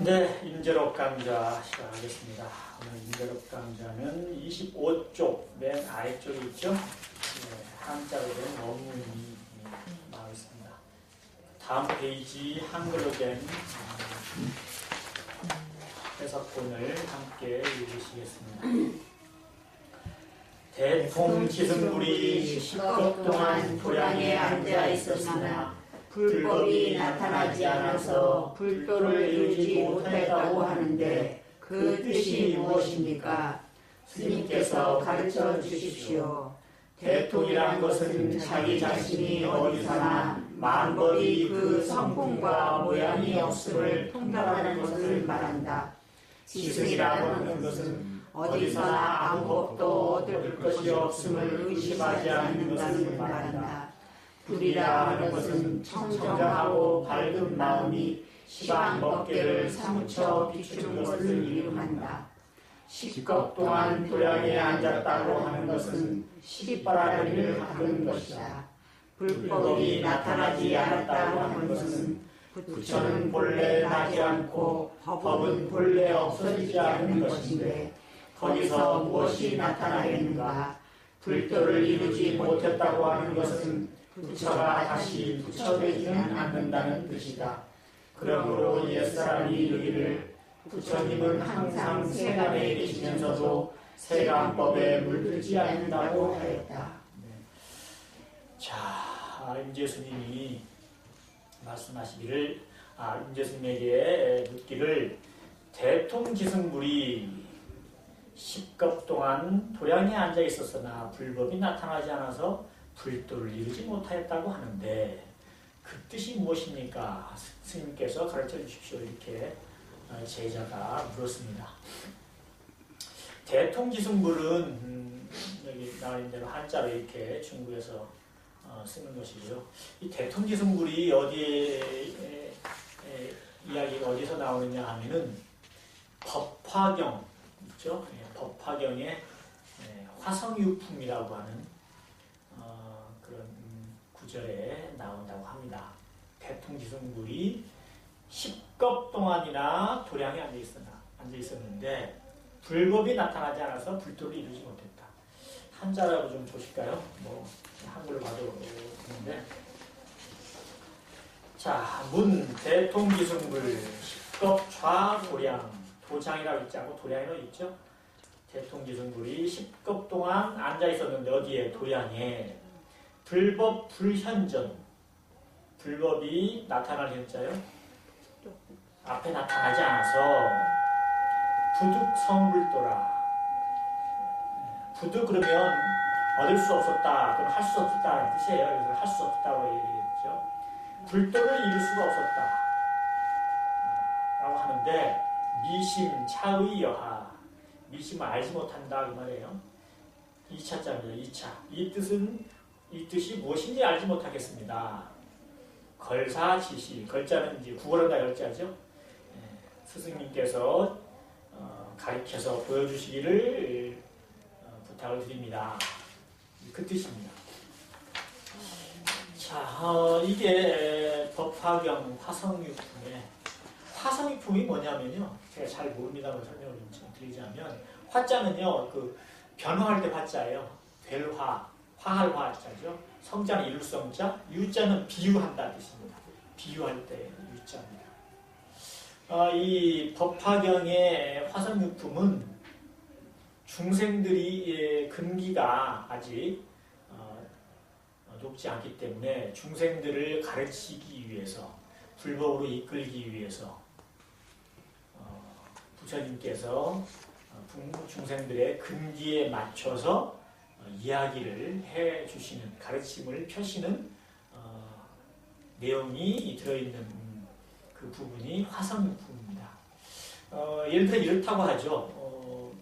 네, 임재록 강좌 시작하겠습니다. 오늘 임재록 강좌는 25쪽 맨 아래쪽에 있죠. 네, 한자로 된 원문이 나와 있습니다. 다음 페이지 한글로 된 해석본을 함께 읽으시겠습니다. 대통지승불이 10급 동안 도량에 앉아 있었으나 불법이 나타나지 않아서 불도를 이루지 못했다고 하는데 그 뜻이 무엇입니까? 스님께서 가르쳐 주십시오. 대통이란 것은 자기 자신이 어디서나 만법이 그 성품과 모양이 없음을 통달하는 것을 말한다. 지승이라고 하는 것은 어디서나 아무 법도 얻을 것이 없음을 의심하지 않는다는 말한다. 불이라 하는 것은 청정하고 밝은 마음이 시방법계를 사무쳐 비추는 것을 이름한다. 10급 동안 도량에 앉았다고 하는 것은 10바라리를 하는 것이다. 불법이 나타나지 않았다고 하는 것은 부처는 본래 나지 않고 법은 본래 없어지지 않는 것인데 거기서 무엇이 나타나겠는가? 불도를 이루지 못했다고 하는 것은 부처가 다시 부처되지는 않는다는 뜻이다. 그러므로 옛사람이 이르기를 부처님은 항상 세간에 계시면서도 세간법에 물들지 않는다고 하였다. 자, 임재스님이 말씀하시기를 임재스님에게 묻기를 대통지승불이 10급 동안 도량에 앉아 있었으나 불법이 나타나지 않아서 불도를 이루지 못하였다고 하는데 그 뜻이 무엇입니까? 스님께서 가르쳐 주십시오. 이렇게 제자가 물었습니다. 대통지승불은 여기 나와 있는 대로 한자로 이렇게 중국에서 쓰는 것이고요. 이 대통지승불이 어디에 이야기가 어디서 나오느냐 하면은 법화경 있죠? 법화경의 화성유품이라고 하는 그런 구절에 나온다고 합니다. 대통지승불이 10급 동안이나 도량에 앉아 있었는데 불법이 나타나지 않아서 불도를 이루지 못했다. 한자라고 좀 보실까요? 한글로 봐도 되는데. 자, 문 대통지승불 10급 좌도량 도장이라고 있지 않고 도량이라고 있죠. 대통지승불이 10급 동안 앉아 있었는데 어디에? 도량에. 불법 불현전. 불법이 나타날 현자요. 앞에 나타나지 않아서 부득성불도라. 부득 그러면 얻을 수 없었다. 그럼 할 수 없었다는 뜻이에요. 그래서 할 수 없다고 얘기했죠. 불도를 이룰 수가 없었다. 라고 하는데 미심 차의 여하. 미심을 알지 못한다 그 말이에요. 2차자입니다. 2차. 이 뜻이 무엇인지 알지 못하겠습니다. 걸사지시. 걸자는 이제 구걸한다 열자죠. 스승님께서 가르쳐서 보여주시기를 부탁을 드립니다. 그 뜻입니다. 자, 이게 법화경 화성유품의 화성유품이 뭐냐면요. 제가 잘 모릅니다만 설명을 좀 드리자면 화자는요. 그 변화할 때 화자예요. 될 화, 화할 화자죠. 성자는 일성자, 유자는 비유한다는 뜻입니다. 비유할 때 유자입니다. 이 법화경의 화성유품은 중생들이 근기가 아직 높지 않기 때문에 중생들을 가르치기 위해서 불법으로 이끌기 위해서 부처님께서 중생들의 근기에 맞춰서 이야기를 해주시는 가르침을 펴시는 내용이 들어있는 그 부분이 화성유품입니다. 예를 들어 이렇다고 하죠.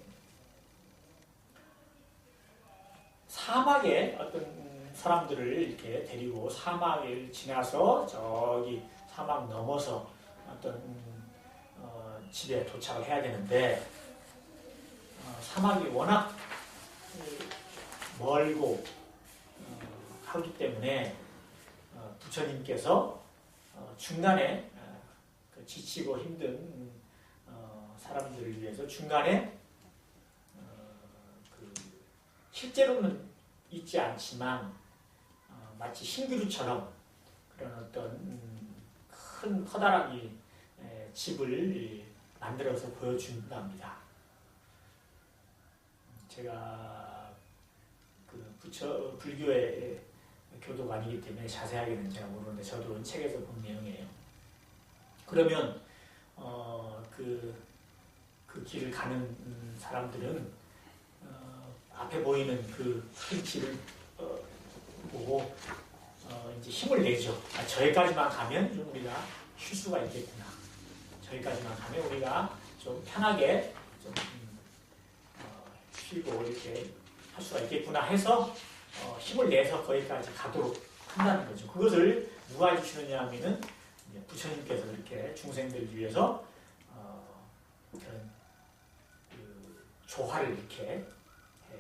사막에 어떤 사람들을 이렇게 데리고 사막을 지나서 저기 사막 넘어서 어떤 집에 도착을 해야 되는데 사막이 워낙 멀고 하기 때문에 부처님께서 중간에 그 지치고 힘든 사람들을 위해서 중간에 그 실제로는 있지 않지만 마치 신기루처럼 그런 어떤 큰 커다란 집을 만들어서 보여준답니다. 제가 그 불교의 교도관이기 때문에 자세하게는 제가 모르는데 저도 책에서 본 내용이에요. 그러면 그 길을 가는 사람들은 앞에 보이는 그 큰 집을 보고 이제 힘을 내죠. 저기까지만 가면 좀 우리가 쉴 수가 있겠구나. 저기까지만 가면 우리가 좀 편하게 좀 쉬고 이렇게 할 수가 있겠구나 해서 힘을 내서 거기까지 가도록 한다는 거죠. 그것을 누가 해주시느냐 하면은 부처님께서 이렇게 중생들을 위해서 그런 그 조화를 이렇게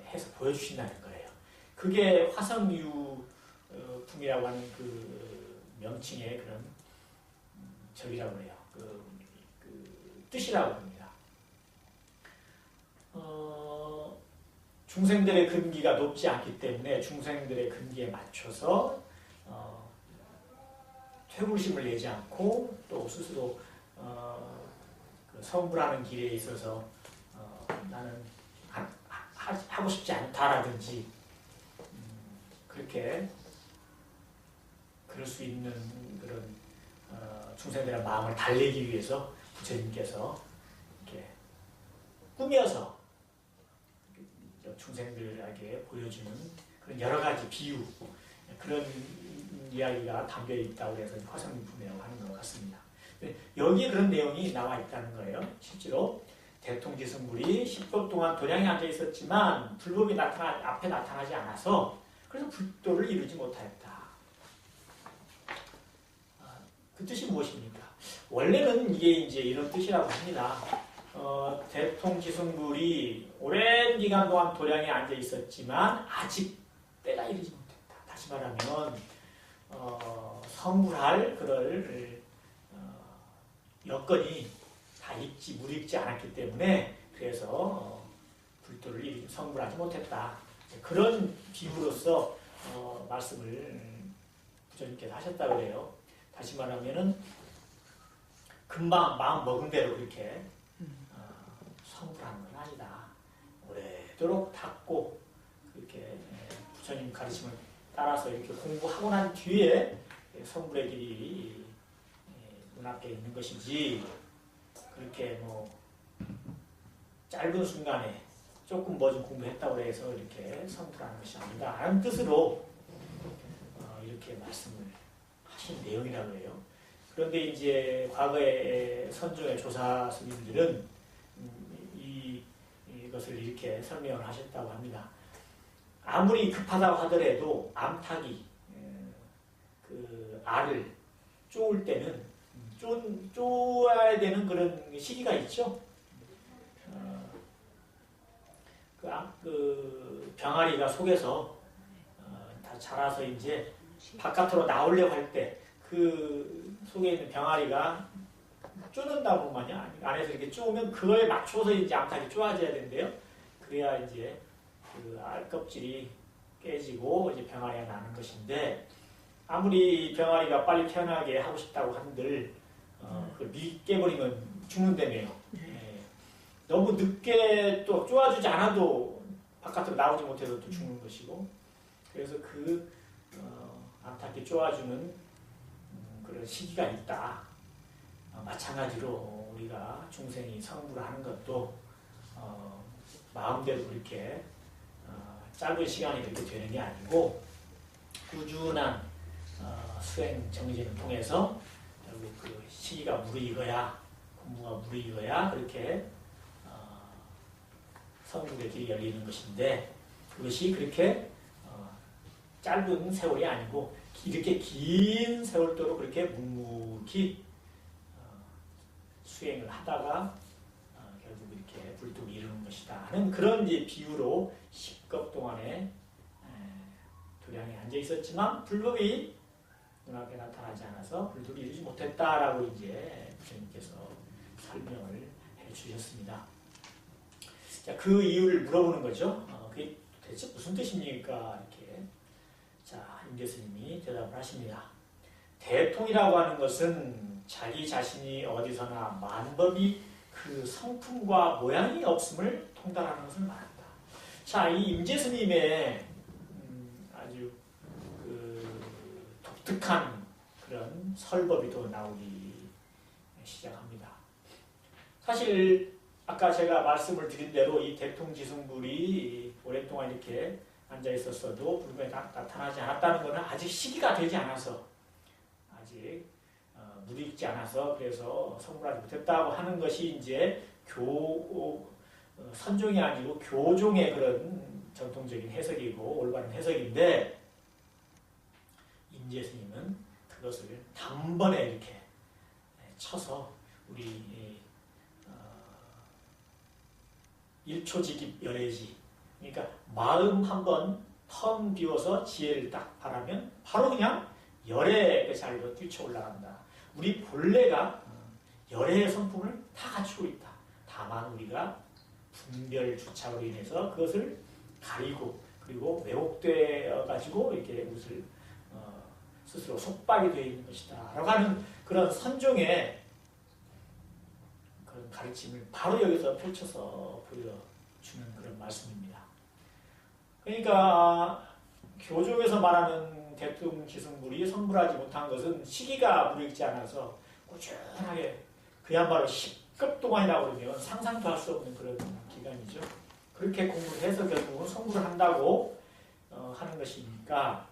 해서 보여주신다는 거예요. 그게 화성유품이라고 하는 그 명칭의 그런 적이라고 해요. 그 뜻이라고 합니다. 중생들의 근기가 높지 않기 때문에 중생들의 근기에 맞춰서 퇴불심을 내지 않고 또 스스로 그 성불하는 길에 있어서 나는 하고 싶지 않다라든지 그렇게 그럴 수 있는 그런 중생들의 마음을 달래기 위해서 부처님께서 이렇게 꾸며서 중생들에게 보여주는 그런 여러 가지 비유 그런 이야기가 담겨 있다고 해서 화성유품이라고 하는 것 같습니다. 여기에 그런 내용이 나와 있다는 거예요. 실제로 대통지승불이 10분 동안 도량에 앉아 있었지만 불법이 앞에 나타나지 않아서 그래서 불도를 이루지 못하였다. 그 뜻이 무엇입니까? 원래는 이게 이제 이런 뜻이라고 합니다. 대통지승불이 오랜 기간 동안 도량에 앉아 있었지만 아직 때가 이르지 못했다. 다시 말하면 성불할 그럴 여건이 다 무르익지 않았기 때문에 그래서 불도를 성불하지 못했다. 그런 비유로서 말씀을 부처님께서 하셨다고 해요. 다시 말하면은 금방 마음 먹은 대로 그렇게 성불하는 건 아니다. 오래도록 닦고 그렇게 부처님 가르침을 따라서 이렇게 공부하고 난 뒤에 성불의 길이 눈앞에 있는 것이지 그렇게 뭐 짧은 순간에 조금 뭐 좀 공부했다고 해서 이렇게 성불하는 것이 아니다 하는 뜻으로 이렇게 말씀을 하신 내용이라고 해요. 그런데 이제 과거의 선종의 조사 스님들은 이것을 이렇게 설명을 하셨다고 합니다. 아무리 급하다고 하더라도 암탉이 그 알을 쪼을 때는 쪼아야 되는 그런 시기가 있죠. 그 병아리가 속에서 다 자라서 이제 바깥으로 나오려고 할 때 그 속에 있는 병아리가 쪼는다고 말이야. 안에서 이렇게 쪼으면 그거에 맞춰서 이제 암탉이 쪼아져야 된대요. 그래야 이제 그 알껍질이 깨지고 이제 병아리가 나는 것인데 아무리 병아리가 빨리 태어나게 하고 싶다고 한들 미 깨버리면 죽는다며요. 너무 늦게 또 쪼아주지 않아도 바깥으로 나오지 못해서 또 죽는 것이고 그래서 그 암탉이 쪼아주는 그런 시기가 있다. 마찬가지로 우리가 중생이 성불을 하는 것도 마음대로 그렇게 짧은 시간이 그렇게 되는 게 아니고 꾸준한 수행 정진을 통해서 결국 그 시기가 무르익어야 공부가 무르익어야 그렇게 성불의 길이 열리는 것인데 그것이 그렇게 짧은 세월이 아니고 이렇게 긴 세월도로 그렇게 묵묵히 수행을 하다가 결국 이렇게 불도를 이루는 것이다 하는 그런 이제 비유로 10겁 동안에 도량에 앉아 있었지만 불법이 눈앞에 나타나지 않아서 불도를 이루지 못했다라고 이제 부처님께서 설명을 해 주셨습니다. 자, 그 이유를 물어보는 거죠. 그게 대체 무슨 뜻입니까? 이렇게. 자, 임재스님이 대답을 하십니다. 대통이라고 하는 것은 자기 자신이 어디서나 만법이 그 성품과 모양이 없음을 통달하는 것을 말한다. 자, 이 임재스님의 아주 독특한 그런 설법이 또 나오기 시작합니다. 사실 아까 제가 말씀을 드린 대로 이 대통지승불이 오랫동안 이렇게 앉아 있었어도 불금에 나타나지 않았다는 것은 아직 시기가 되지 않아서 아직 무르익지 않아서 그래서 성불하지 못했다고 하는 것이 이제 선종이 아니고 교종의 그런 전통적인 해석이고 올바른 해석인데 임재스님은 그것을 단번에 이렇게 쳐서 우리 일초직입 열애지 그러니까 마음 한번 텅 비워서 지혜를 딱 바라면 바로 그냥 열애의 자리로 뛰쳐 올라간다. 우리 본래가 열애의 성품을 다 갖추고 있다. 다만 우리가 분별 주착으로 인해서 그것을 가리고 그리고 왜곡되어 가지고 이렇게 그것을 스스로 속박이 되어 있는 것이다. 라고 하는 그런 선종의 그런 가르침을 바로 여기서 펼쳐서 보여주는 그런 말씀입니다. 그러니까 교종에서 말하는 대통지승불이 성불하지 못한 것은 시기가 무르익지 않아서 꾸준하게 그야말로 10급 동안이라고 그러면 상상도 할 수 없는 그런 기간이죠. 그렇게 공부를 해서 결국은 성불을 한다고 하는 것이니까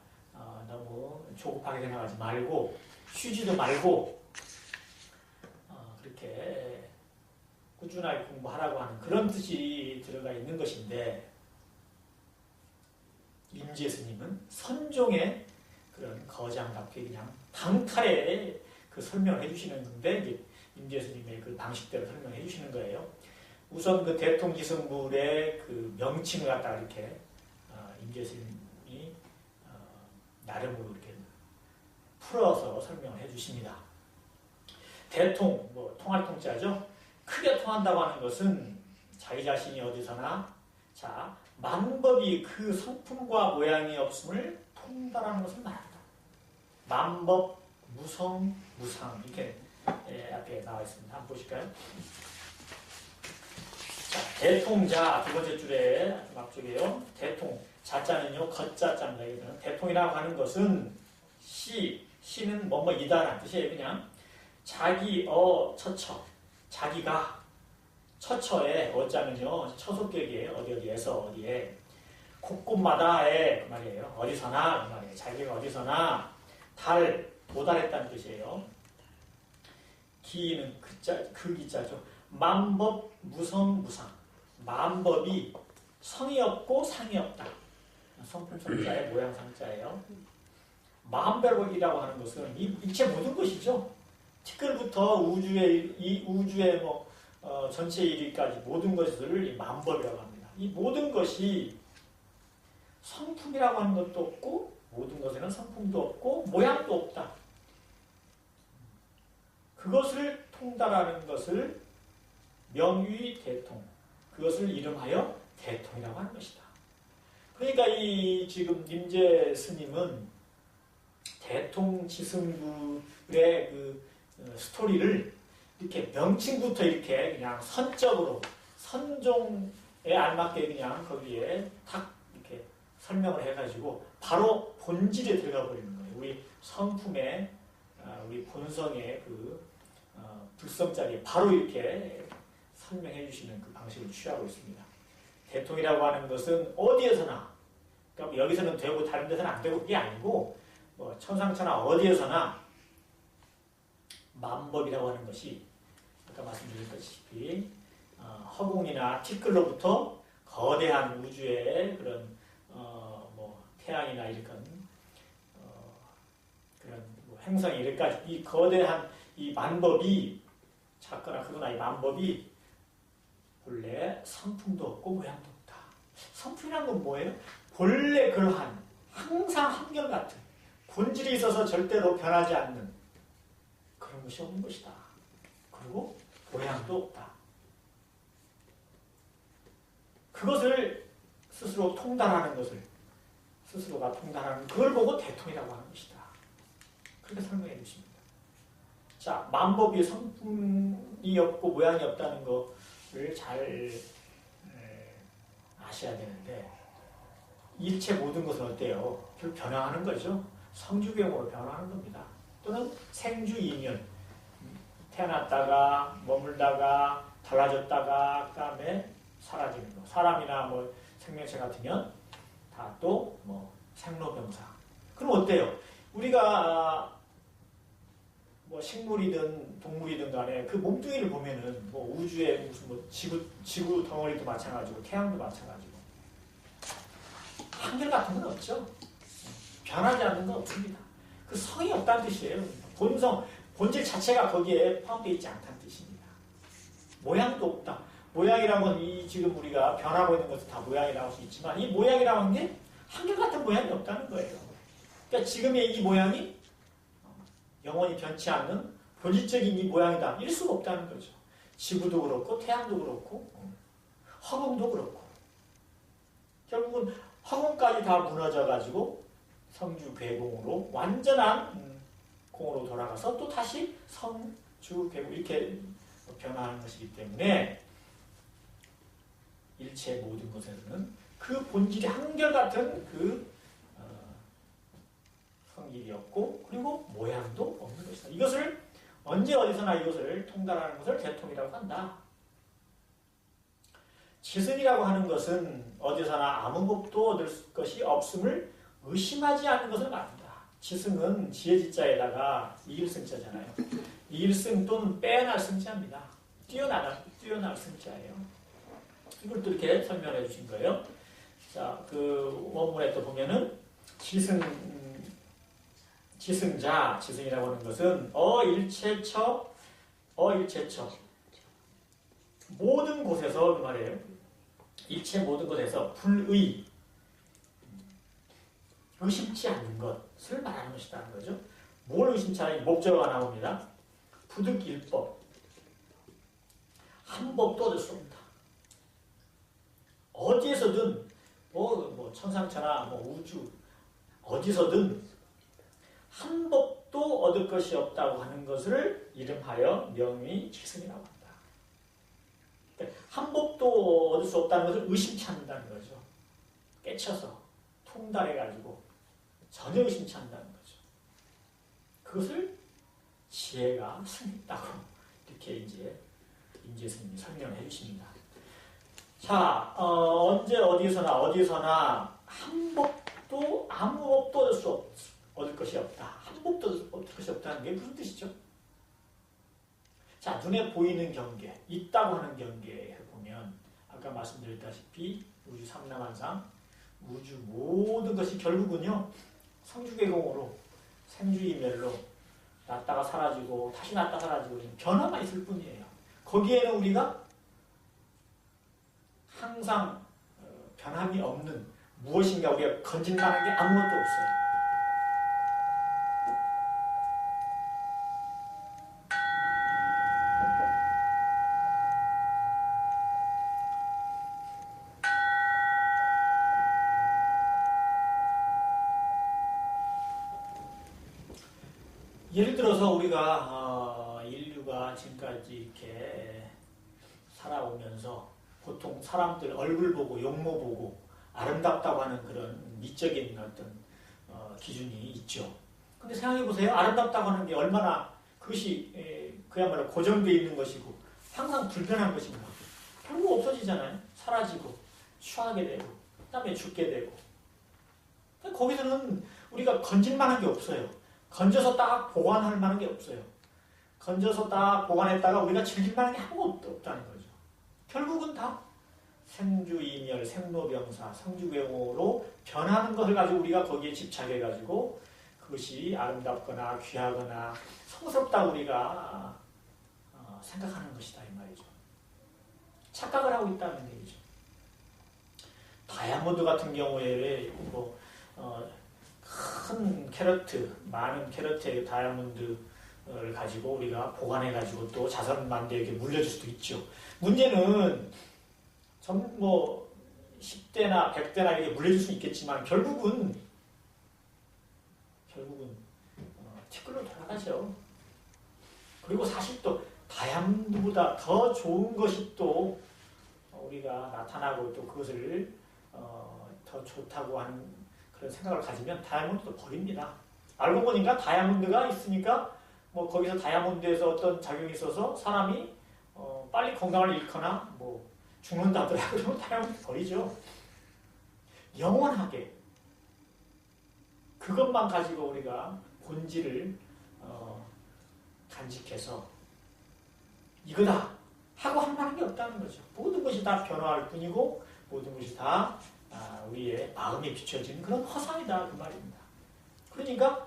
너무 조급하게 생각하지 말고 쉬지도 말고 그렇게 꾸준하게 공부하라고 하는 그런 뜻이 들어가 있는 것인데 임재스님은 선종의 그런 거장답게 그냥 단칼에 그 설명을 해주시는 건데 이제 임재스님의 그 방식대로 설명해 주시는 거예요. 우선 그 대통지승불의 그 명칭을 갖다가 이렇게 임재스님이 나름으로 이렇게 풀어서 설명을 해주십니다. 대통, 통할 통자죠. 크게 통한다고 하는 것은 자기 자신이 어디서나 자 만법이 그 성품과 모양이 없음을 통달하는 것을 말한다. 만법, 무성, 무상 이렇게 앞에 나와 있습니다. 한번 보실까요? 자, 대통자 두 번째 줄에 앞쪽에요. 대통 자자는요 겉자자입니다. 여기서는 대통이라고 하는 것은 시는 뭐뭐이다라는 뜻이에요. 그냥 자기 처처 자기가 처처에 어자는요 처속격이에요. 어디에서 어디에 곳곳마다에 그 말이에요. 어디서나 그 말이에요. 자기가 어디서나 도달했다는 뜻이에요. 기는 그 기자죠. 만법 무성 무상. 만법이 성이 없고 상이 없다. 성품 성자의 모양 상자예요. 만별법이라고 하는 것은 이 일체 모든 것이죠. 티끌부터 우주의 전체 일위까지 모든 것을 이 만법이라고 합니다. 이 모든 것이 성품이라고 하는 것도 없고 모든 것에는 성품도 없고 모양도 없다. 그것을 통달하는 것을 명위 대통, 그것을 이름하여 대통이라고 하는 것이다. 그러니까 이 지금 임재 스님은 대통지승불의 그 스토리를 이렇게 명칭부터 이렇게 그냥 선적으로 선종에 알맞게 그냥 거기에 탁 이렇게 설명을 해가지고 바로 본질에 들어가 버리는 거예요. 우리 성품의 우리 본성의 그 불성자리에 바로 이렇게 설명해 주시는 그 방식을 취하고 있습니다. 대통이라고 하는 것은 어디에서나 그러니까 여기서는 되고 다른 데서는 안 되고 그게 아니고 천상천하 어디에서나 만법이라고 하는 것이 아까 말씀드렸다시피 허공이나 티끌로부터 거대한 우주의 그런 태양이나 이런 그런 행성이 이렇게까지 이 거대한 이 만법이 작거나 크거나 이 만법이 본래 성품도 없고 모양도 없다. 성품이란 건 뭐예요? 본래 그러한 항상 한결같은 본질이 있어서 절대로 변하지 않는 그런 것이 없는 것이다. 그리고 모양도 없다. 그것을 스스로 통달하는 것을 스스로가 통달하는 그걸 보고 대통이라고 하는 것이다. 그렇게 설명해 주십니다. 자, 만법이 성품이 없고 모양이 없다는 것을 잘 아셔야 되는데 일체 모든 것은 어때요? 결국 변화하는 거죠. 성주경으로 변화하는 겁니다. 또는 생주이면 태어났다가 머물다가 달라졌다가 그다음에 사라지는 거. 사람이나 뭐 생명체 같으면 다 또 뭐 생로병사. 그럼 어때요? 우리가 뭐 식물이든 동물이든 간에 그 몸뚱이를 보면은 뭐 우주의 무슨 뭐 지구 덩어리도 마찬가지고 태양도 마찬가지고 한결같은 건 없죠. 변하지 않는 건 없습니다. 그 성이 없다는 뜻이에요. 본질 자체가 거기에 포함되어 있지 않다는 뜻입니다. 모양도 없다. 모양이라는 건 이 지금 우리가 변하고 있는 것은 다 모양이라고 할 수 있지만 이 모양이라고 하는 게 한결같은 모양이 없다는 거예요. 그러니까 지금의 이 모양이 영원히 변치 않는 본질적인 이 모양이다. 이럴 수가 없다는 거죠. 지구도 그렇고 태양도 그렇고 허공도 그렇고 결국은 허공까지 다 무너져가지고 성주괴공으로 완전한 공으로 돌아가서 또 다시 성주괴공 이렇게 변화하는 것이기 때문에 일체 모든 것에서는 그 본질이 한결같은 그 성질이 없고 그리고 모양도 없는 것이다. 이것을 언제 어디서나 이것을 통달하는 것을 대통이라고 한다. 지승이라고 하는 것은 어디서나 아무 법도 얻을 것이 없음을 의심하지 않는 것을 말한다. 지승은 지혜지자에다가 이일승자잖아요. 이일승 또는 빼어날 승자입니다. 뛰어날 승자예요. 이걸 또 이렇게 설명해 주신 거예요. 자, 그 원문에 또 보면은 지승이라고 하는 것은 어일체처 모든 곳에서 그 말이에요. 일체 모든 곳에서 불의 의심치 않는 것을 말하는 것이라는 거죠. 뭘 의심치 않는 목적어가 나옵니다. 부득일법 한 법도 얻을 수 없다. 어디에서든 뭐 천상천하 우주 어디서든 한 법도 얻을 것이 없다고 하는 것을 이름하여 명의 지승이라고 한다. 한 법도 얻을 수 없다는 것을 의심치 않는다는 거죠. 깨쳐서 통달해가지고 전혀 의심치 않는다는 거죠. 그것을 지혜가 승했다고 이렇게 이제 임재스님이 설명을 해주십니다. 자, 언제 어디서나 한 법도 아무 법도 얻을 것이 없다. 한 법도 얻을 것이 없다는 게 무슨 뜻이죠? 자, 눈에 보이는 경계, 있다고 하는 경계에 보면 아까 말씀드렸다시피 우주 삼라만상, 우주 모든 것이 결국은요 성주괴공으로 생주이멸로 났다가 사라지고 다시 났다가 사라지고 변화만 있을 뿐이에요. 거기에는 우리가 항상 변함이 없는 무엇인가 우리가 건질만한 게 아무것도 없어요. 예를 들어서 우리가 인류가 지금까지 이렇게 살아오면서 보통 사람들 얼굴 보고 용모 보고 아름답다고 하는 그런 미적인 어떤 기준이 있죠. 근데 생각해 보세요. 아름답다고 하는 게 얼마나 그것이 그야말로 고정되어 있는 것이고 항상 불변한 것인가. 결국 없어지잖아요. 사라지고 취하게 되고 그다음에 죽게 되고. 거기서는 우리가 건질만한 게 없어요. 건져서 딱 보관할 만한 게 없어요. 건져서 딱 보관했다가 우리가 즐길 만한 게 아무것도 없다는 거죠. 결국은 다 생주이멸, 생로병사, 성주괴공으로 변하는 것을 가지고 우리가 거기에 집착해가지고 그것이 아름답거나 귀하거나 성스럽다고 우리가 생각하는 것이다 이 말이죠. 착각을 하고 있다는 얘기죠. 다이아몬드 같은 경우에 큰 캐러트, 많은 캐러트의 다이아몬드를 가지고 우리가 보관해가지고 또 자선만대에게 물려줄 수도 있죠. 문제는 뭐 10대나 100대나 이렇게 물려줄 수는 있겠지만 결국은 티끌로 돌아가죠. 그리고 사실 또 다이아몬드보다 더 좋은 것이 또 우리가 나타나고 또 그것을 더 좋다고 하는 그런 생각을 가지면 다이아몬드도 버립니다. 알고 보니까 다이아몬드가 있으니까 뭐 거기서 다이아몬드에서 어떤 작용이 있어서 사람이 빨리 건강을 잃거나 뭐 죽는다더라 그러면 다이아몬드 버리죠. 영원하게 그것만 가지고 우리가 본질을 간직해서 이거다 하고 할 만한 게 없다는 거죠. 모든 것이 다 변화할 뿐이고 모든 것이 다 우리의 마음에 비춰지는 그런 허상이다 그 말입니다. 그러니까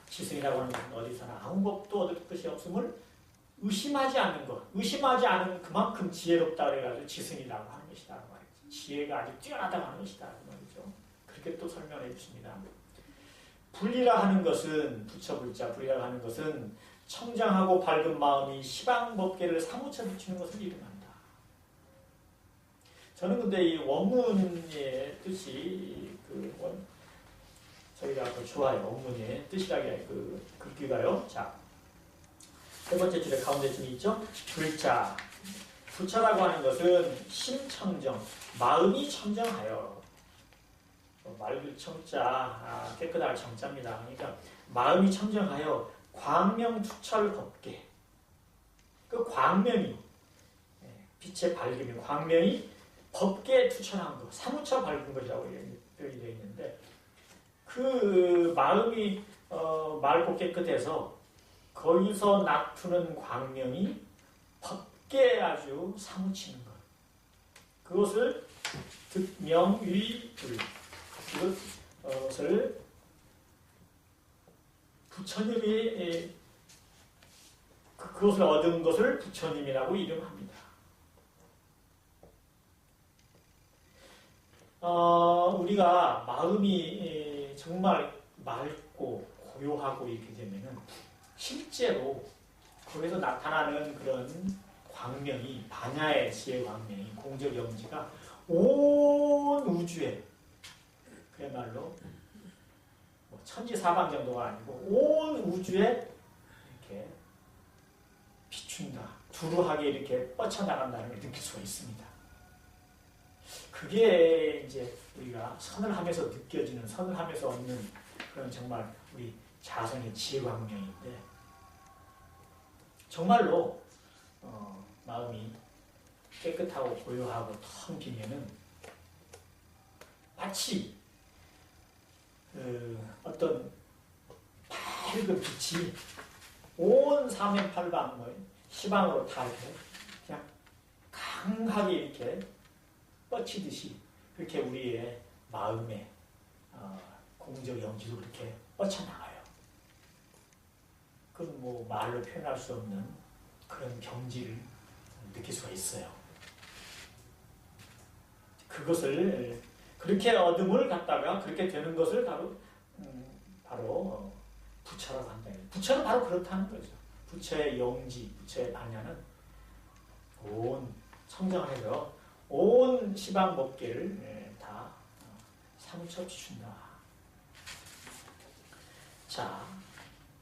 지승이라고 하는 것은 어디서나 아무 법도 얻을 것이 없음을 의심하지 않는 것, 의심하지 않은 그만큼 지혜롭다 그래가지고 지승이라고 하는 것이다 그 말이죠. 지혜가 아주 뛰어나다고 하는 것이다 그 말이죠. 그렇게 또 설명해 주십니다. 불이라 하는 것은 부처불자 불이라 하는 것은 청정하고 밝은 마음이 시방법계를 사무쳐 비추는 것을 이름한다. 저는 근데 이 원문의 뜻이 저희가 더 좋아요. 원문의 뜻이라게 글귀가요. 자, 세 번째 줄에 가운데쯤에 있죠. 불자 부처라고 하는 것은 심청정 마음이 청정하여 맑을 청자 깨끗할 청자입니다. 그러니까 마음이 청정하여 광명투철 법계 그 광명이 빛의 밝음이 광명이 법계에 투철한 것 사무쳐 밝은 것이라고 표현이 되어 있는데 그 마음이 맑고 깨끗해서 거기서 나타나는 광명이 법계에 아주 사무치는 것 그것을 득명위불 그것을 부처님이 그것을 얻은 것을 부처님이라고 이름합니다. 우리가 마음이 정말 맑고 고요하고 이렇게 되면은 실제로 거기서 나타나는 그런 광명이 반야의 지혜 광명이 공적 영지가 온 우주에 그야말로 뭐 천지사방 정도가 아니고 온 우주에 이렇게 비춘다. 두루하게 이렇게 뻗쳐나간다는 걸 느낄 수가 있습니다. 그게 이제 우리가 선을 하면서 느껴지는, 선을 하면서 얻는 그런 정말 우리 자성의 지혜광명인데 정말로 마음이 깨끗하고 고요하고 텅 비면은 마치 어떤 밝은 빛이 온 사면팔방 시방으로 다 이렇게 그냥 강하게 이렇게 뻗치듯이 그렇게 우리의 마음에 공적 영지도 그렇게 뻗쳐나가요. 그건 뭐 말로 표현할 수 없는 그런 경지를 느낄 수가 있어요. 그것을 그렇게 얻음을 갖다가 그렇게 되는 것을 바로 부처라고 한다. 부처는 바로 그렇다는 거죠. 부처의 영지, 부처의 반야는 온 청정해서 온 시방법계를 다 사무쳐 비춘다. 자,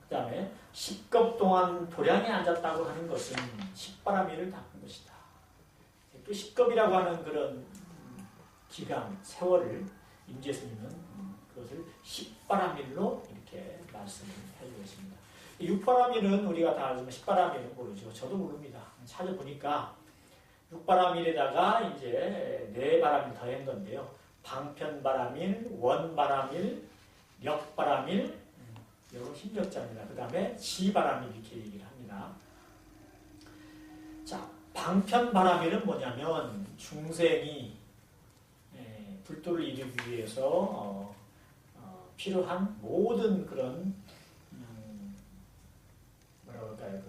그 다음에 10급 동안 도량에 앉았다고 하는 것은 십바라밀을 닦은 것이다. 또 10급이라고 하는 그런 기간, 세월을 임재스님은 그것을 10바라밀로 이렇게 말씀을 해주고 있습니다. 6바라밀은 우리가 다 알지만 10바라밀은 모르죠. 저도 모릅니다. 찾아보니까 6바라밀에다가 이제 4바라밀 더한 건데요. 방편바라밀, 원바라밀, 력바라밀, 이건 힘력자입니다. 그 다음에 지바라밀 이렇게 얘기를 합니다. 자, 방편바라밀은 뭐냐면 중생이 불도를 이루기 위해서 필요한 모든 그런 뭐라고 할까요?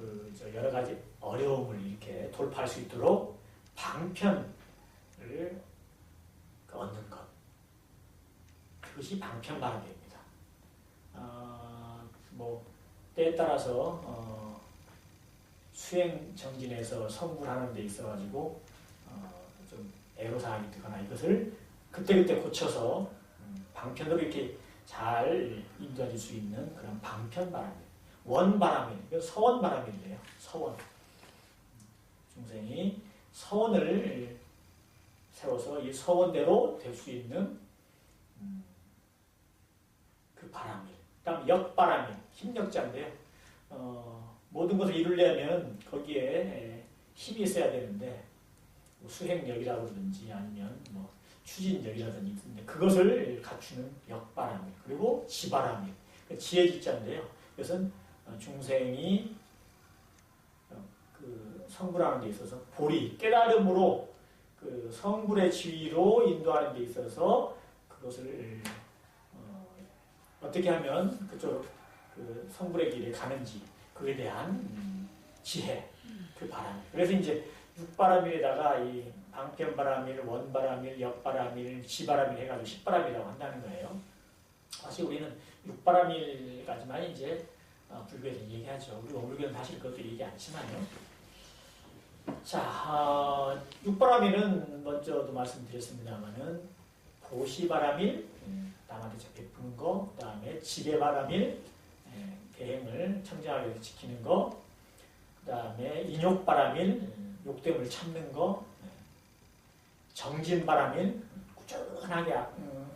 여러 가지 어려움을 이렇게 돌파할 수 있도록 방편을 얻는 것. 그것이 이것이 방편바람입니다. 뭐 때에 따라서 수행 정진에서 성불하는 데 있어가지고 좀 애로사항이 있거나 이것을 그때그때 고쳐서 방편으로 이렇게 잘 인도해 줄 수 있는 그런 방편바람이에요. 원바람이에요. 서원바람이래요. 서원. 중생이 서원을 세워서 이 서원대로 될 수 있는 그 바람이. 그다음 역바람이 힘력자인데요. 모든 것을 이루려면 거기에 힘이 있어야 되는데 뭐 수행력이라고 그러든지 아니면 뭐 추진력이라든지 있는데 그것을 갖추는 역바람이. 그리고 지바람이. 지혜지자인데요. 이것은 중생이 그 성불하는 데 있어서 보리, 깨달음으로 그 성불의 지위로 인도하는 데 있어서 그것을 어떻게 하면 그쪽 그 성불의 길에 가는지 그에 대한 지혜, 그 바람. 그래서 이제 육바람일에다가 이 방편바람일, 원바람일, 역바람일, 지바람일 해가지고 십바람이라고 한다는 거예요. 사실 우리는 육바람일까지만 이제 불교에서 얘기하죠. 우리 원불교는 사실 그것도 얘기 않지만요. 자, 육바람일은 먼저도 말씀드렸습니다만은 보시바람일, 남한테 베푸는 거, 그 다음에 지배바람일, 계행을 청정하게 지키는 거, 그 다음에 인욕바람일, 욕됨을 참는 거, 정진바람일, 꾸준하게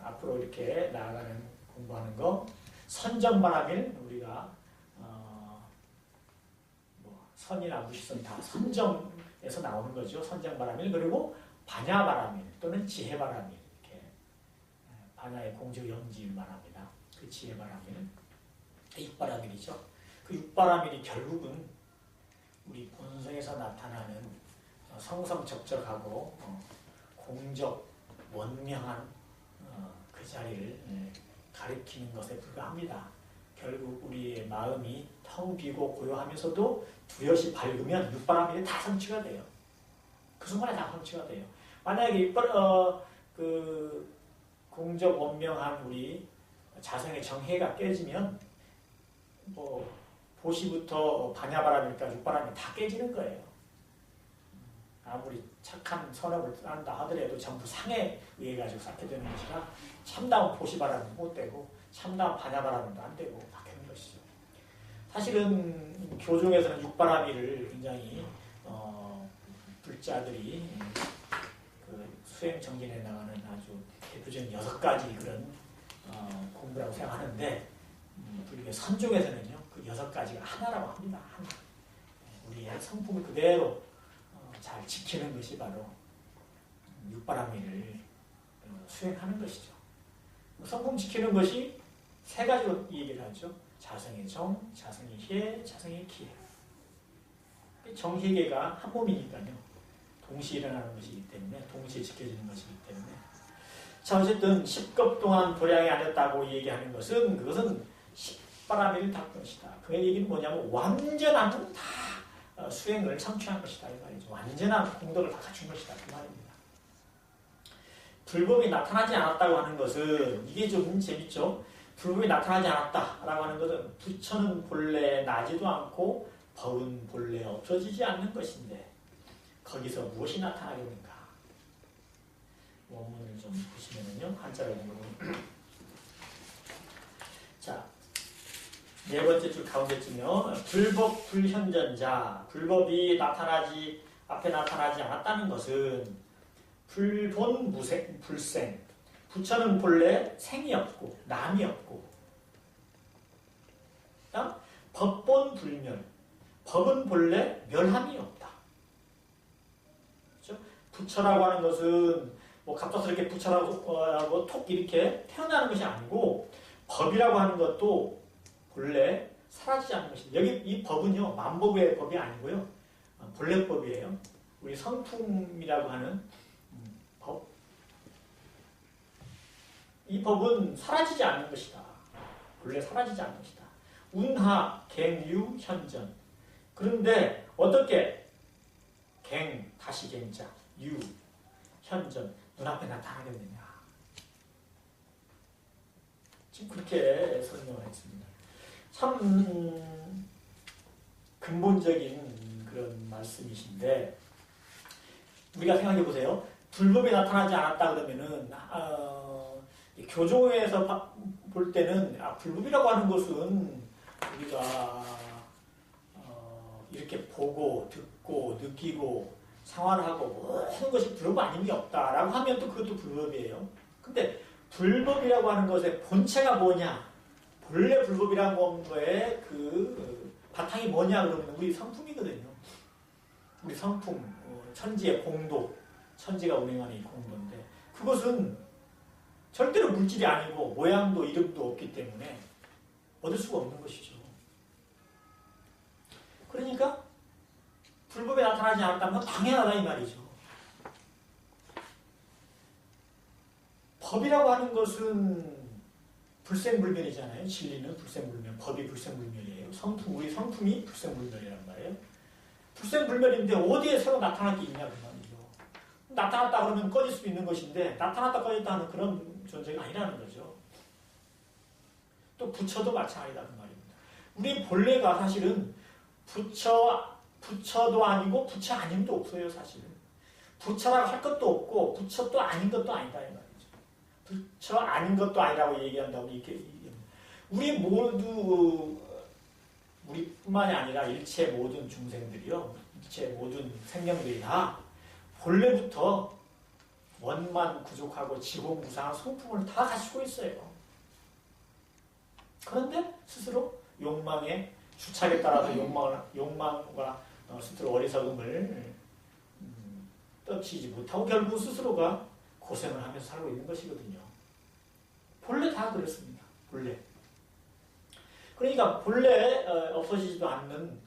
앞으로 이렇게 나아가는 공부하는 거, 선정바람일, 우리가 뭐 선이나 무시선 다 선정에서 나오는 거죠. 선정바람일. 그리고 반야바람일 또는 지혜바람일. 이렇게 반야의 공적 영지를 말합니다. 그 지혜바람일, 육바람일이죠. 그 육바람일이 결국은 우리 본성에서 나타나는 성성적적하고 공적 원명한 그 자리를 가리키는 것에 불과합니다. 결국 우리의 마음이 텅 비고 고요하면서도 두엿이 밝으면 육바람일이 다 성취가 돼요. 그 순간에 다 성취가 돼요. 만약에 그 공적 원명한 우리 자성의 정해가 깨지면 뭐 보시부터 반야바람일까 육바람이 다 깨지는 거예요. 아무리 착한 선업을 한다 하더라도 전부 상에 의해 가지고 쌓게 되는 것이라 참다운 보시바람은 못 되고 참다운 반야바람도 안 되고 바뀌는 것이죠. 사실은 교종에서는 육바람일을 굉장히 불자들이 그 수행 정진에 나가는 아주 대표적인 6가지 그런 공부라고 생각하는데 불교 선종에서는요 그 6가지가 하나라고 합니다. 하나. 우리의 성품을 그대로 잘 지키는 것이 바로 육바람일을 수행하는 것이죠. 성품 지키는 것이 3가지로 얘기를 하죠. 자성의 정, 자성의 혜, 자성의 기혜. 정희계가 한 몸이니까요. 동시에 일어나는 것이기 때문에 동시에 지켜지는 것이기 때문에 자 어쨌든 10급 동안 도량이 아니었다고 얘기하는 것은 그것은 십바람일을 닦은 것이다. 그 얘기는 뭐냐면 완전한 다 수행을 성취한 것이다 이 말이죠. 완전한 공덕을 다 갖춘 것이다 그 말입니다. 불법이 나타나지 않았다고 하는 것은 이게 좀 재밌죠. 불법이 나타나지 않았다라고 하는 것은 부처는 본래 나지도 않고 법은 본래 없어지지 않는 것인데 거기서 무엇이 나타나겠는가? 원문을 좀 보시면은요 한자를 보면 자. 4번째 줄 가운데쯤요. 불법 불현전자. 불법이 앞에 나타나지 않았다는 것은 불본 무생, 불생. 부처는 본래 생이 없고 남이 없고 그다음 법본 불멸. 법은 본래 멸함이 없다. 그렇죠? 부처라고 하는 것은 뭐 갑작스럽게 부처라고 톡 이렇게 태어나는 것이 아니고 법이라고 하는 것도 본래 사라지지 않는 것입니다. 여기 이 법은요, 만법의 법이 아니고요. 본래 법이에요. 우리 성품이라고 하는 법. 이 법은 사라지지 않는 것이다. 본래 사라지지 않는 것이다. 운하, 갱유, 현전. 그런데 어떻게 갱, 다시 갱자, 유, 현전, 눈앞에 나타나겠느냐. 지금 그렇게 설명을 했습니다. 참 근본적인 그런 말씀이신데 우리가 생각해 보세요. 불법이 나타나지 않았다 그러면은 교조에서 볼 때는 불법이라고 하는 것은 우리가 이렇게 보고 듣고 느끼고 생활하고 모든 것이 불법 아닌 게 없다라고 하면 또 그것도 불법이에요. 근데 불법이라고 하는 것의 본체가 뭐냐? 본래 불법이라는 거에 그 바탕이 뭐냐 그러면 우리 성품이거든요. 우리 성품, 천지의 공도, 천지가 운행하는 이 공도인데 그것은 절대로 물질이 아니고 모양도 이름도 없기 때문에 얻을 수가 없는 것이죠. 그러니까 불법에 나타나지 않았다면 당연하다 이 말이죠. 법이라고 하는 것은 불생불멸이잖아요. 진리는 불생불멸, 법이 불생불멸이에요. 우리 성품이 불생불멸이란 말이에요. 불생불멸인데 어디에 새로 나타날 게 있냐 그 말이죠. 나타났다 그러면 꺼질 수 있는 것인데 나타났다 꺼졌다 하는 그런 존재가 아니라는 거죠. 또 부처도 마찬가지다 그 말입니다. 우리 본래가 사실은 부처도 아니고 부처 아님도 없어요 사실은. 부처라고 할 것도 없고 부처도 아닌 것도 아니다 이 말이죠. 부처 아닌 것도 아니라고 얘기한다고 이렇게 우리 모두 우리뿐만이 아니라 일체 모든 중생들이요, 일체 모든 생명들이 다 본래부터 원만 구족하고 지고무상한 성품을 다 가지고 있어요. 그런데 스스로 욕망에 주착에 따라서 욕망과 스스로 어리석음을 떨치지 못하고 결국 스스로가 고생을 하면서 살고 있는 것이거든요. 본래 다 그렇습니다. 본래. 그러니까 본래 없어지지도 않는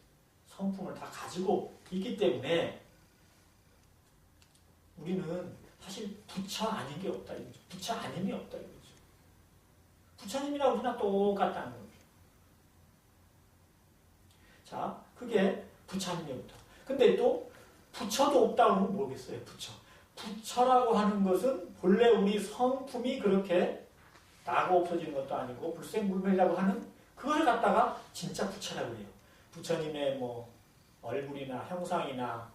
성품을 다 가지고 있기 때문에 우리는 사실 부처 아닌 게 없다 이거죠. 부처 아님이 없다 이거죠. 부처님이랑 우리나 똑같다는 거죠. 자, 그게 부처님이부터. 근데 또 부처도 없다고 하면 뭐겠어요? 부처. 부처라고 하는 것은 본래 우리 성품이 그렇게 나고 없어지는 것도 아니고 불생불멸이라고 하는 그걸 갖다가 진짜 부처라고 해요. 부처님의 뭐 얼굴이나 형상이나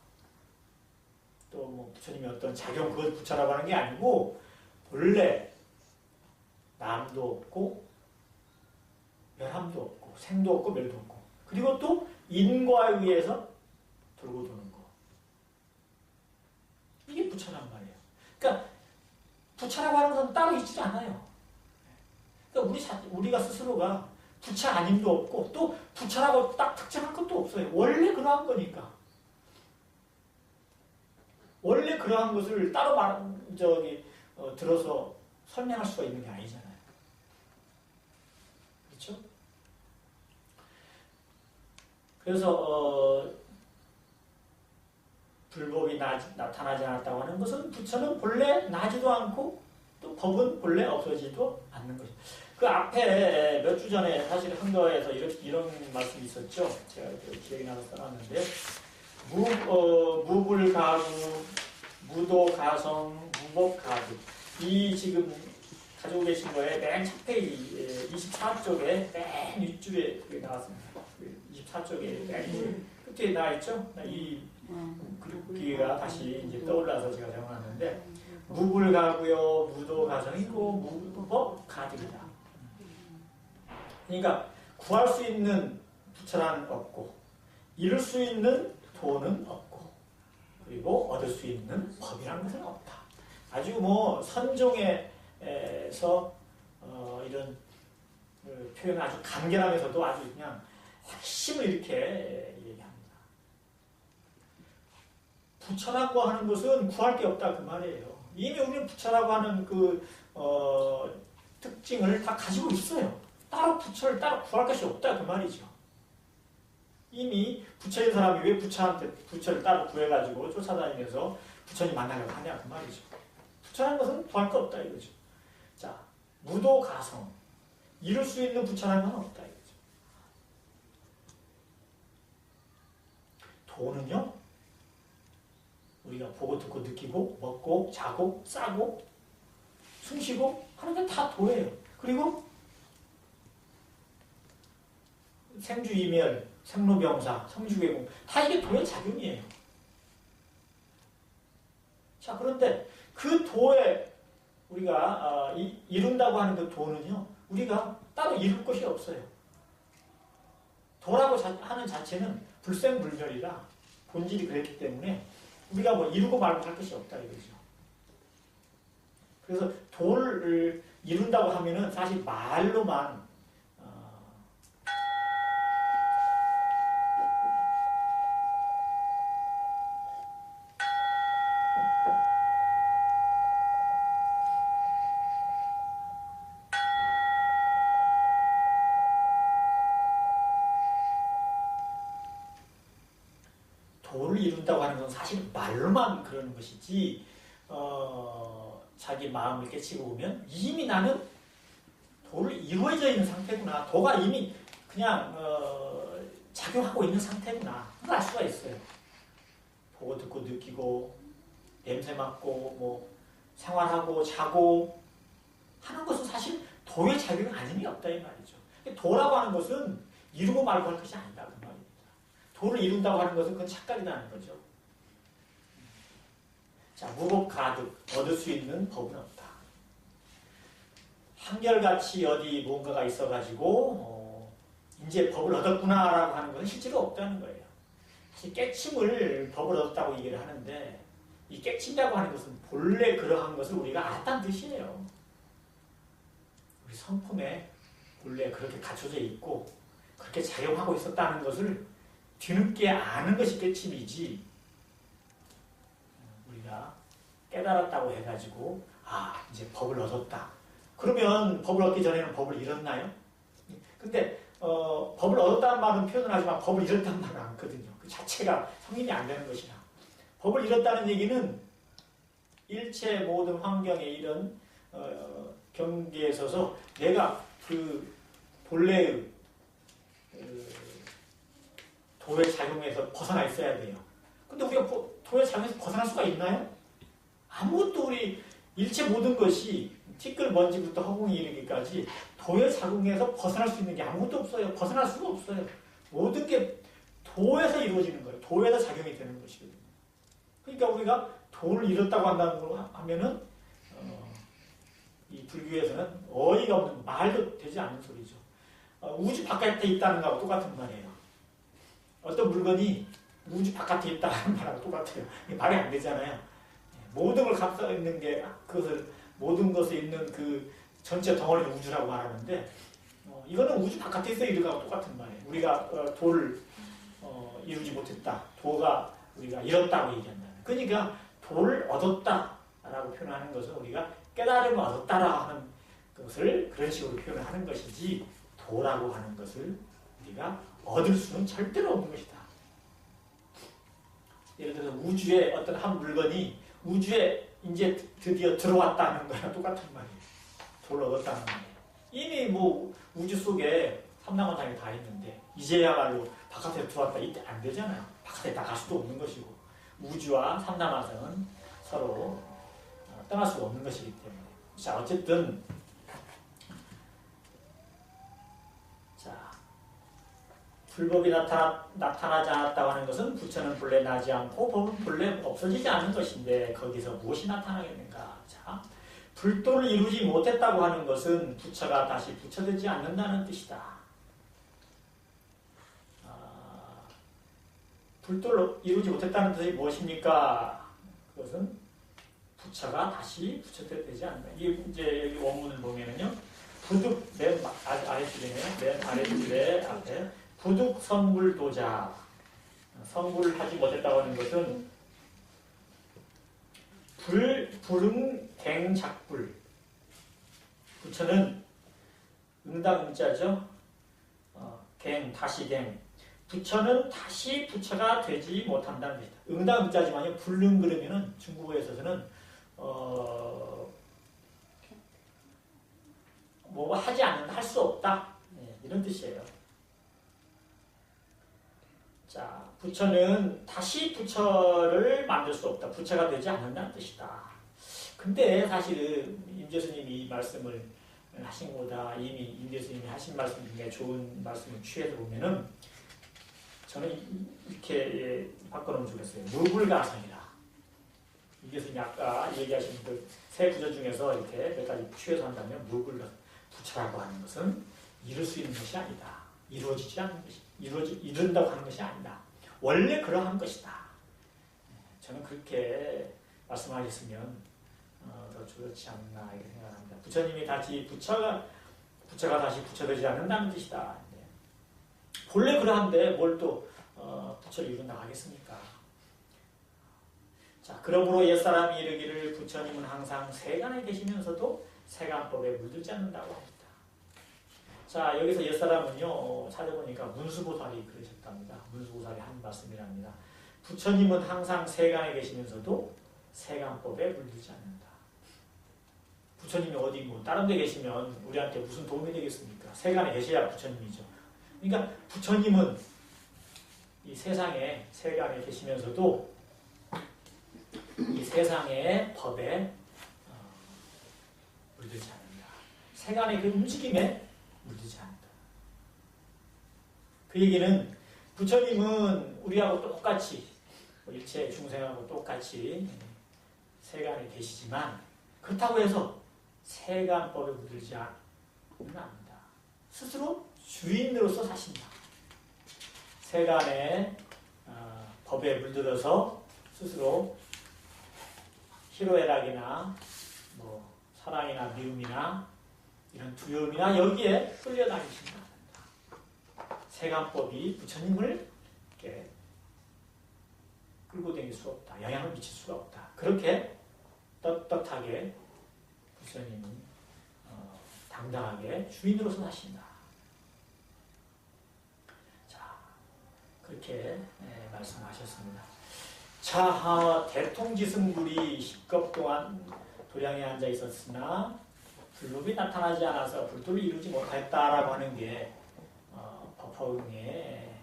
또 뭐 부처님의 어떤 작용 그걸 부처라고 하는 게 아니고 본래 남도 없고 멸함도 없고 생도 없고 멸도 없고 그리고 또 인과에 의해서 돌고 도는 거. 이게 부처란 말이에요. 그러니까 부처라고 하는 것은 따로 있지 않아요. 그러니까 우리가 스스로가 부처 아님도 없고 또 부처라고 딱 특정할 것도 없어요. 원래 그러한 거니까. 원래 그러한 것을 따로 들어서 설명할 수가 있는 게 아니잖아요. 그렇죠? 그래서 불법이 나타나지 않았다고 하는 것은 부처는 본래 나지도 않고 또 법은 본래 없어지지도 않는 것이죠. 그 앞에 몇 주 전에 사실 한거에서 이런 말씀이 있었죠. 제가 기억이 나서 써놨는데 무불가구, 무도가성, 무법가구 이 지금 가지고 계신 거에 맨 첫 페이지 24쪽에 맨 윗줄에 나왔습니다. 24쪽에 맨 끝에 나와있죠. 이 글귀가 다시 이제 떠올라서 제가 적어놨는데 무불가구요 무도가성이고 무법가득이다. 그러니까 구할 수 있는 부처란 없고 이룰 수 있는 도는 없고 그리고 얻을 수 있는 법이라는 것은 없다. 아주 뭐 선종에서 이런 표현을 아주 간결하면서도 아주 그냥 핵심을 이렇게 얘기합니다. 부처라고 하는 것은 구할 게 없다 그 말이에요. 이미 우리는 부처라고 하는 그 특징을 다 가지고 있어요. 따로 부처를 따로 구할 것이 없다 그 말이죠. 이미 부처인 사람이 왜 부처를 따로 구해가지고 쫓아다니면서 부처님 만나려고 하냐 그 말이죠. 부처라는 것은 구할 거 없다 이거죠. 자, 무도가성 이룰 수 있는 부처라는 건 없다 이거죠. 도는요 우리가 보고 듣고 느끼고 먹고 자고 싸고 숨쉬고 하는 게 다 도예요. 그리고 생주이멸, 생로병사, 성주괴공 다 이게 도의 작용이에요. 자, 그런데 그 도에 우리가 이룬다고 하는 그 도는요, 우리가 따로 이룰 것이 없어요. 도라고 하는 자체는 불생불멸이라 본질이 그랬기 때문에 우리가 뭐 이루고 말고 할 것이 없다 이거죠. 그래서 도를 이룬다고 하면은 사실 말로만 도를 이룬다고 하는 건 사실 말로만 그러는 것이지 자기 마음을 깨치고 보면 이미 나는 도를 이루어져 있는 상태구나. 도가 이미 그냥 작용하고 있는 상태구나. 그걸 알 수가 있어요. 보고 듣고 느끼고 냄새 맡고 뭐 생활하고 자고 하는 것은 사실 도의 작용이 아님이 없다 이 말이죠. 도라고 하는 것은 이루고 말고 할 것이 아니다 그 말입니다. 도를 이룬다고 하는 것은 그건 착각이라는 거죠. 자, 무법가득 얻을 수 있는 법은 없다. 한결같이 어디 뭔가가 있어가지고 이제 법을 얻었구나라고 하는 것은 실제로 없다는 거예요. 깨침을 법을 얻었다고 얘기를 하는데 이 깨친다고 하는 것은 본래 그러한 것을 우리가 알았다는 뜻이에요. 우리 성품에 본래 그렇게 갖춰져 있고 그렇게 작용하고 있었다는 것을 뒤늦게 아는 것이 깨침이지 우리가 깨달았다고 해가지고 이제 법을 얻었다. 그러면 법을 얻기 전에는 법을 잃었나요? 근데 법을 얻었다는 말은 표현을 하지만 법을 잃었다는 말은 않거든요. 그 자체가 성립이 안 되는 것이라. 법을 잃었다는 얘기는 일체 모든 환경에 이런 경계에 서서 내가 그 본래의 도의 작용에서 벗어나 있어야 돼요. 근데 우리가 도의 작용에서 벗어날 수가 있나요? 아무것도 우리 일체 모든 것이 티끌 먼지부터 허공에 이르기까지 도의 작용에서 벗어날 수 있는 게 아무것도 없어요. 벗어날 수가 없어요. 모든 게 도에서 이루어지는 거예요. 도에서 작용이 되는 것이거든요. 그러니까 우리가 도를 잃었다고 한다는 걸 하면은 이 불교에서는 어이가 없는 말도 되지 않는 소리죠. 우주 바깥에 있다는 거하고 똑같은 말이에요. 어떤 물건이 우주 바깥에 있다는 말하고 똑같아요. 말이 안 되잖아요. 모든 걸 감싸 있는 게 모든 것에 있는 그 전체 덩어리를 우주라고 말하는데 이거는 우주 바깥에 있어 이런 거하고 똑같은 말이에요. 우리가 도를 이루지 못했다. 도가 우리가 잃었다고 얘기한다. 그러니까 도를 얻었다라고 표현하는 것은 우리가 깨달음을 얻었다라고 하는 것을 그런 식으로 표현을 하는 것이지 도라고 하는 것을 우리가 얻을 수는 절대로 없는 것이다. 예를 들어서 우주에 어떤 한 물건이 우주에 이제 드디어 들어왔다는 거랑 똑같은 말이에요. 도를 얻었다는 말이에요. 이미 뭐 우주 속에 삼라만상이 다 있는데 이제야말로 바깥에 들어왔다 이때 안 되잖아요. 바깥에 나갈 수도 없는 것이고 우주와 삼라만상은 서로 떠날 수가 없는 것이기 때문에 자 어쨌든 자 불법이 나타나지 않았다고 하는 것은 부처는 본래 나지 않고 법은 본래 없어지지 않는 것인데 거기서 무엇이 나타나겠는가? 자, 불도를 이루지 못했다고 하는 것은 부처가 다시 부처되지 않는다는 뜻이다. 불도를 이루지 못했다는 뜻이 무엇입니까? 그것은 부처가 다시 부처되지 않는다. 이게 이제 여기 원문을 보면은요, 부득 맨 아래줄이네요. 맨 아래줄에 앞에 부득 성불도자. 성불을 하지 못했다고 하는 것은 불응갱작불. 부처는 응답응자죠. 다시 갱. 부처는 다시 부처가 되지 못한다는 것이다. 응답응자지만요. 불능 그러면은 중국어에 있어서는 뭐 하지 않는다, 할 수 없다. 네, 이런 뜻이에요. 자, 부처는 다시 부처를 만들 수 없다. 부처가 되지 않는다는 뜻이다. 근데 사실은 임재스님이 이 말씀을 하신 것보다 이미 임재스님이 하신 말씀 중에 좋은 말씀을 취해서 보면은 저는 이렇게 바꿔놓으면 좋겠어요. 무불가성이라. 임재스님이 아까 얘기하신 그 세 구절 중에서 이렇게 몇 가지 취해서 한다면 무불가성. 부처라고 하는 것은 이룰 수 있는 것이 아니다. 이루어지지 않는 것이 이룬다고 하는 것이 아니다. 원래 그러한 것이다. 저는 그렇게 말씀하셨으면 더 좋지 않나 이렇게 생각합니다. 부처님이 다시 부처가 다시 부처되지 않는다는 뜻이다. 본래 그러한데 뭘 또 부처를 이룬다고 하겠습니까? 자, 그러므로 옛사람이 이르기를 부처님은 항상 세간에 계시면서도 세간법에 물들지 않는다고 합니다. 자, 여기서 옛사람은요, 찾아보니까 문수보살이 그러셨답니다. 문수보살이 한 말씀이랍니다. 부처님은 항상 세간에 계시면서도 세간법에 물들지 않는다. 부처님이 어디 다른 데 계시면 우리한테 무슨 도움이 되겠습니까? 세간에 계셔야 부처님이죠. 그러니까 부처님은 이 세상에 세간에 계시면서도 이 세상의 법에 물들지 않는다. 세간의 그 움직임에 물들지 않는다. 그 얘기는 부처님은 우리하고 똑같이 일체 중생하고 똑같이 세간에 계시지만 그렇다고 해서 세간법에 물들지 않는다. 스스로 주인으로서 사신다. 세간의 법에 물들어서 스스로 희로애락이나 사랑이나 미움이나 이런 두려움이나 여기에 끌려다니신다. 세간법이 부처님을 이렇게 끌고 다닐 수 없다. 영향을 미칠 수가 없다. 그렇게 떳떳하게 부처님은 당당하게 주인으로서 사신다. 자, 그렇게 말씀하셨습니다. 자, 대통지승불이 10겁 동안 도량에 앉아 있었으나 불법이 나타나지 않아서 불도를 이루지 못했다라고 하는 게 법화응에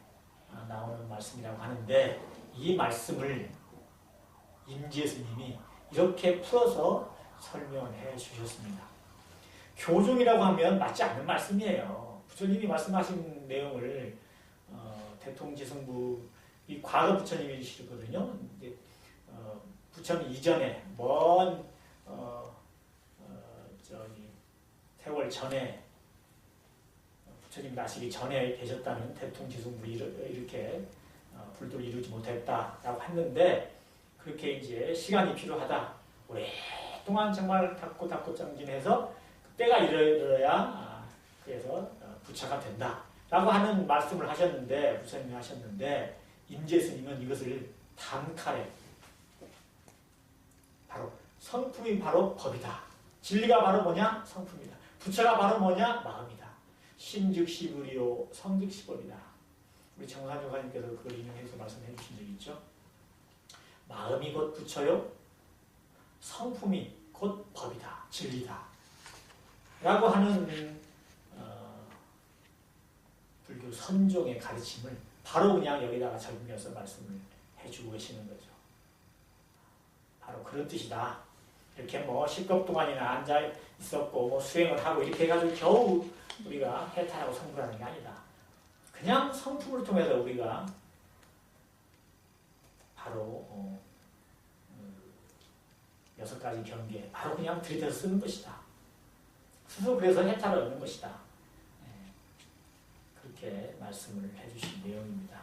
나오는 말씀이라고 하는데 이 말씀을 임지스님이 이렇게 풀어서 설명해 주셨습니다. 교종이라고 하면 맞지 않는 말씀이에요. 부처님이 말씀하신 내용을 대통지승부 이 과거 부처님이시거든요. 부처님 이전에 먼 세월 전에 부처님 나시기 전에 계셨다는 대통지승불이 이렇게 불도를 이루지 못했다라고 했는데 그렇게 이제 시간이 필요하다. 오랫동안 정말 닦고 정진해서 그때가 이르러야 그래서 부처가 된다라고 하는 말씀을 하셨는데 부처님이 하셨는데 임재스님은 이것을 단칼에 바로 성품이 바로 법이다. 진리가 바로 뭐냐? 성품이다. 부처가 바로 뭐냐? 마음이다. 심즉시불이요 성즉시법이다. 우리 정산조사님께서 그걸 인용해서 말씀해 주신 적이 있죠. 마음이 곧 부처요. 성품이 곧 법이다. 진리다. 라고 하는 불교 선종의 가르침을 바로 그냥 여기다가 적용해서 말씀을 해주고 계시는 거죠. 바로 그런 뜻이다. 이렇게 10겁 동안이나 앉아 있었고 수행을 하고 이렇게 해가지고 겨우 우리가 해탈하고 성불하는 게 아니다. 그냥 성품을 통해서 우리가 바로 6가지 경계 바로 그냥 들이대서 쓰는 것이다. 스스로 그래서 해탈을 얻는 것이다. 그렇게 말씀을 해주신 내용입니다.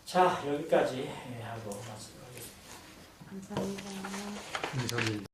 자, 여기까지 하고 말씀을 하겠습니다. 감사합니다. 감사합니다.